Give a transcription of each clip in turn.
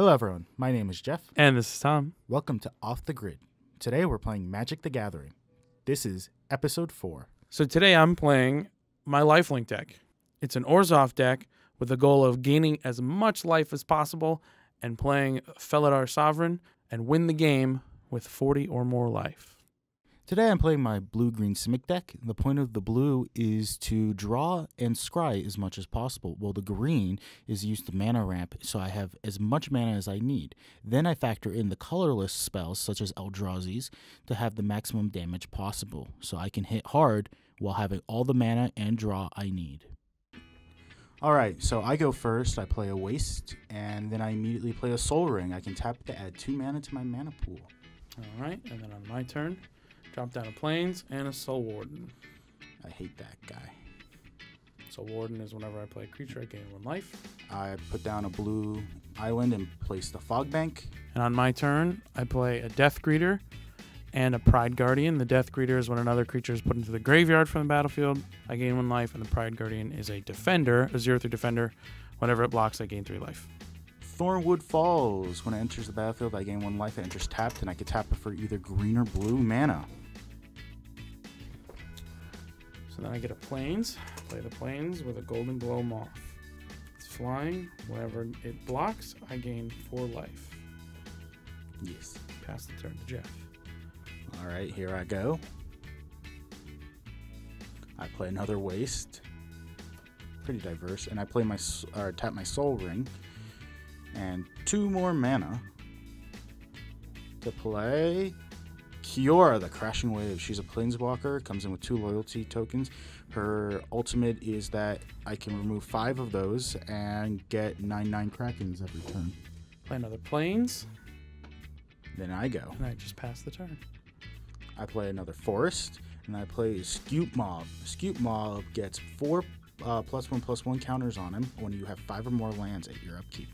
Hello everyone, my name is Geoff. And this is Tom. Welcome to Off the Grid. Today we're playing Magic the Gathering. This is episode 4. So today I'm playing my lifelink deck. It's an Orzhov deck with the goal of gaining as much life as possible and playing Felidar Sovereign and win the game with 40 or more life. Today I'm playing my blue-green Simic deck. The point of the blue is to draw and scry as much as possible, while the green is used to mana ramp, so I have as much mana as I need. Then I factor in the colorless spells, such as Eldrazi's, to have the maximum damage possible, so I can hit hard while having all the mana and draw I need. Alright, so I go first, I play a Waste, and then I immediately play a Soul Ring. I can tap to add 2 mana to my mana pool. Alright, and then on my turn, drop down a Plains and a Soul Warden. I hate that guy. Soul Warden is whenever I play a creature, I gain 1 life. I put down a blue island and place the Fog Bank. And on my turn, I play a Death Greeter and a Pride Guardian. The Death Greeter is when another creature is put into the graveyard from the battlefield. I gain 1 life, and the Pride Guardian is a defender, a 0/3 defender. Whenever it blocks, I gain 3 life. Thornwood Falls. When it enters the battlefield, I gain 1 life. It enters tapped, and I can tap it for either green or blue mana. So then I get a Plains. Play the Plains with a Golden Glow Moth. It's flying. Whenever it blocks, I gain 4 life. Yes. Pass the turn to Geoff. All right, here I go. I play another Waste. Pretty diverse. And I play tap my Soul Ring. And 2 more mana to play Kiora, the Crashing Wave. She's a Planeswalker, comes in with 2 loyalty tokens. Her ultimate is that I can remove 5 of those and get 9/9 Krakens every turn. Play another Plains. Then I go. And I just pass the turn. I play another Forest, and I play Scoop Mob. Scoop Mob gets 4 +1/+1 counters on him when you have 5 or more lands at your upkeep.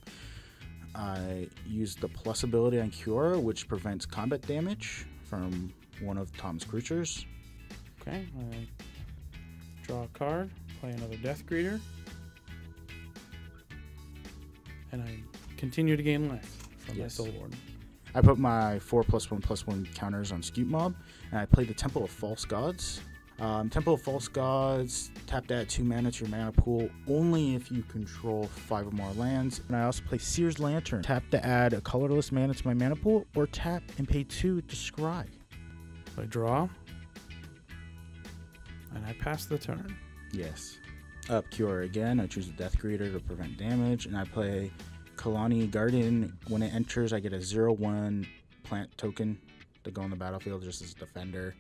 I use the plus ability on Kiora, which prevents combat damage from one of Tom's creatures. Okay, I draw a card, play another Death Greeter, and I continue to gain life from my Soul Warden. I put my 4 +1/+1 counters on Scoop Mob, and I play the Temple of False Gods. Temple of False Gods, tap to add 2 mana to your mana pool only if you control 5 or more lands. And I also play Seer's Lantern. Tap to add a colorless mana to my mana pool, or tap and pay 2 to scry. So I draw, and I pass the turn. Yes. Up Kiora again, I choose the Death Greeter to prevent damage, and I play Kalani Garden. When it enters, I get a 0/1 plant token to go on the battlefield just as a defender.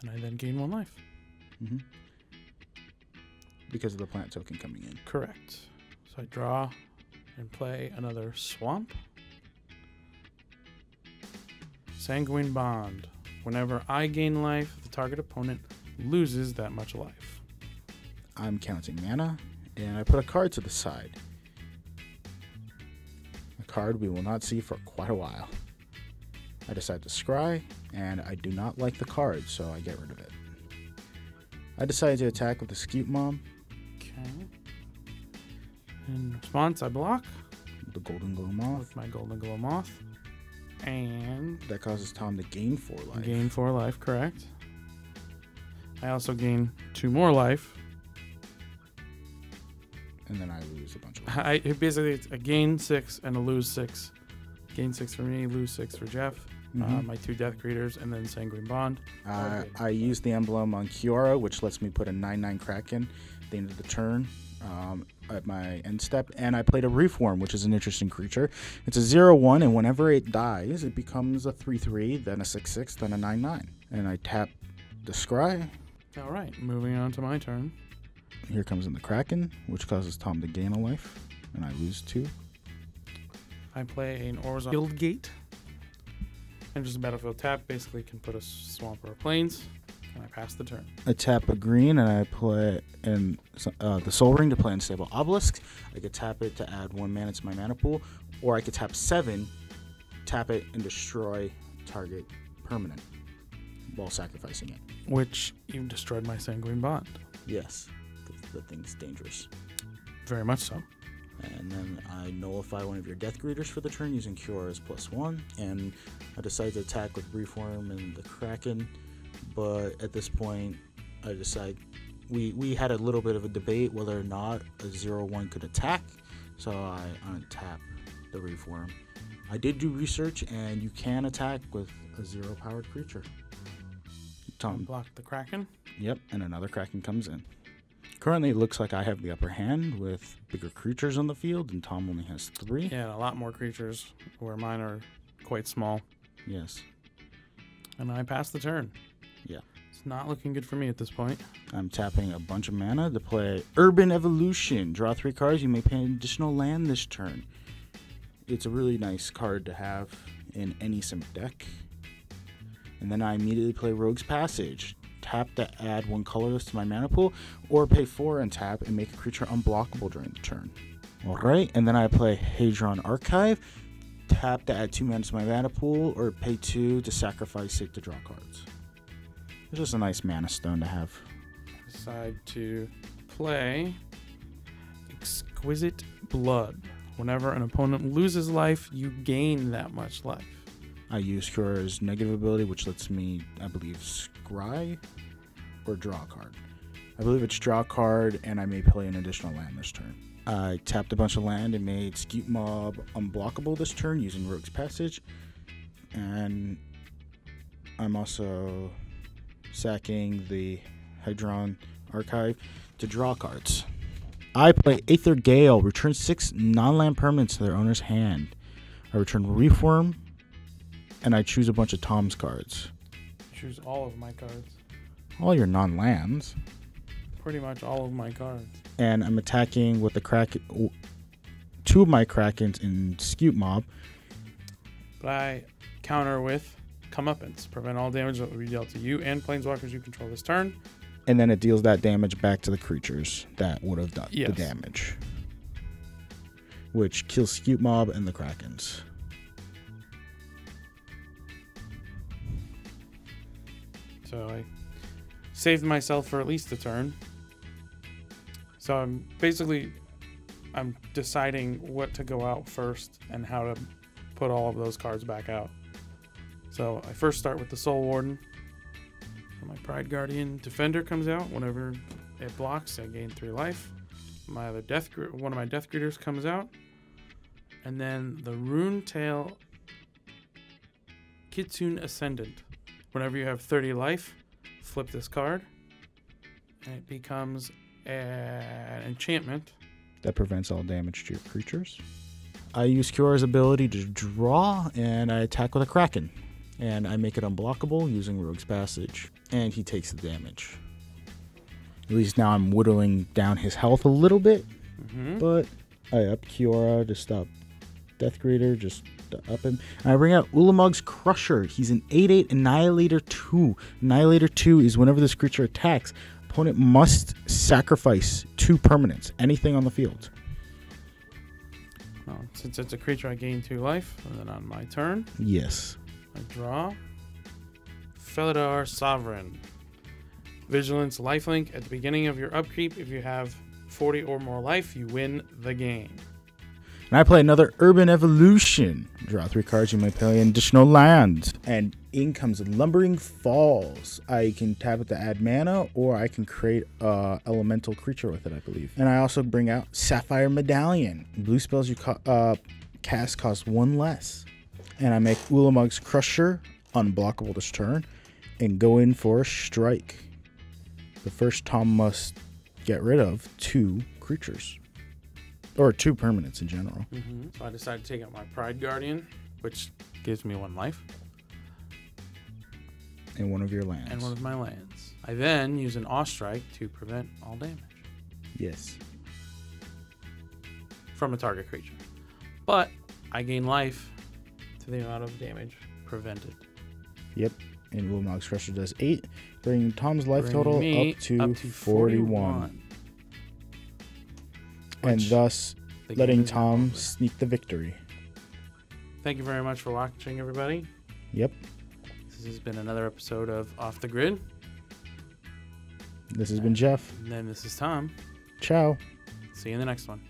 And I then gain 1 life. Because of the plant token coming in. Correct. So I draw and play another Swamp. Sanguine Bond. Whenever I gain life, the target opponent loses that much life. I'm counting mana, and I put a card to the side. A card we will not see for quite a while. I decide to scry, and I do not like the card, so I get rid of it. I decide to attack with the Scoop Mob. Okay. In response, I block The Golden Glow Moth. with my Golden Glow Moth. And That causes Tom to gain 4 life. gain 4 life, correct. I also gain 2 more life. And then I lose a bunch of life. Basically, it's a gain 6 and a lose 6. Gain 6 for me, lose 6 for Geoff. My 2 Death Greeters, and then Sanguine Bond. I use the emblem on Kiora, which lets me put a 9/9 Kraken at the end of the turn at my end step. And I played a Reefworm, which is an interesting creature. It's a 0/1, and whenever it dies, it becomes a 3/3, then a 6/6, then a 9/9. And I tap the scry. All right, moving on to my turn. Here comes in the Kraken, which causes Tom to gain a life, and I lose 2. I play an Orzhov Guildgate. And just a battlefield tap, basically can put a swamp or a plains, and I pass the turn. I tap a green, and I play the Soul Ring to play Unstable Obelisk. I could tap it to add 1 mana to my mana pool, or I could tap 7, tap it, and destroy target permanent while sacrificing it. Which you destroyed my Sanguine Bond. Yes, the thing's dangerous. Very much so. And then I nullify one of your Death Greeters for the turn using Cura's +1. And I decide to attack with Reform and the Kraken. But at this point, I decide we had a little bit of a debate whether or not a 0/1 could attack. So I untap the Reform. I did do research, and you can attack with a 0-powered creature. Tom. Block the Kraken. Yep, and another Kraken comes in. Currently, it looks like I have the upper hand with bigger creatures on the field, and Tom only has 3. Yeah, a lot more creatures, where mine are quite small. Yes. And I pass the turn. Yeah. It's not looking good for me at this point. I'm tapping a bunch of mana to play Urban Evolution. Draw 3 cards. You may pay an additional land this turn. It's a really nice card to have in any Simic deck. And then I immediately play Rogue's Passage. Tap to add 1 colorless to my mana pool, or pay 4 and tap and make a creature unblockable during the turn. Alright, and then I play Hadron Archive. Tap to add 2 mana to my mana pool, or pay 2 to sacrifice it to draw cards. It's just a nice mana stone to have. Decide to play Exquisite Blood. Whenever an opponent loses life, you gain that much life. I use Cura's negative ability, which lets me, I believe, scry or draw a card. I believe it's draw a card, and I may play an additional land this turn. I tapped a bunch of land and made Scute Mob unblockable this turn using Rogue's Passage. And I'm also sacking the Hadron Archive to draw cards. I play Aether Gale, return 6 non-land permanents to their owner's hand. I return Reform, and I choose a bunch of Tom's cards. Choose all of my cards. All your non-lands. Pretty much all of my cards. And I'm attacking with the Kraken, 2 of my Krakens in Scute Mob. But I counter with Comeuppance. Prevent all damage that will be dealt to you and planeswalkers you control this turn. And then it deals that damage back to the creatures that would have done Yes. the damage. Which kills Scute Mob and the Krakens. So I saved myself for at least a turn. So I'm deciding what to go out first and how to put all of those cards back out. So I first start with the Soul Warden. So my Pride Guardian Defender comes out. Whenever it blocks, I gain 3 life. One of my Death Greeters comes out. And then the Rune Tail Kitsune Ascendant. Whenever you have 30 life, flip this card. And it becomes an enchantment. That prevents all damage to your creatures. I use Cura's ability to draw, and I attack with a Kraken. And I make it unblockable using Rogue's Passage. And he takes the damage. At least now I'm whittling down his health a little bit. But I up Cura to stop Death Greeter, just to up him. And I bring out Ulamog's Crusher. He's an 8/8 Annihilator 2. Annihilator 2 is whenever this creature attacks, opponent must sacrifice 2 permanents, anything on the field. Well, since it's a creature, I gain 2 life. And then on my turn, Yes. I draw Felidar Sovereign. Vigilance lifelink. At the beginning of your upkeep, if you have 40 or more life, you win the game. And I play another Urban Evolution. Draw 3 cards, you may play an additional land. And in comes Lumbering Falls. I can tap it to add mana, or I can create a elemental creature with it, I believe. And I also bring out Sapphire Medallion. Blue spells you cast cost 1 less. And I make Ulamog's Crusher unblockable this turn and go in for a strike. The first Tom must get rid of 2 creatures. Or 2 permanents in general. So I decided to take out my Pride Guardian, which gives me 1 life. And 1 of your lands. And 1 of my lands. I then use an Awe Strike to prevent all damage Yes. from a target creature. But I gain life to the amount of damage prevented. Yep. And Ulamog's Crusher does 8, bringing Tom's life Bring total me up to 41. And Which thus the game letting is Tom over. sneak the victory. Thank you very much for watching, everybody. Yep. This has been another episode of Off the Grid. This has been Geoff. And then this is Tom. Ciao. See you in the next one.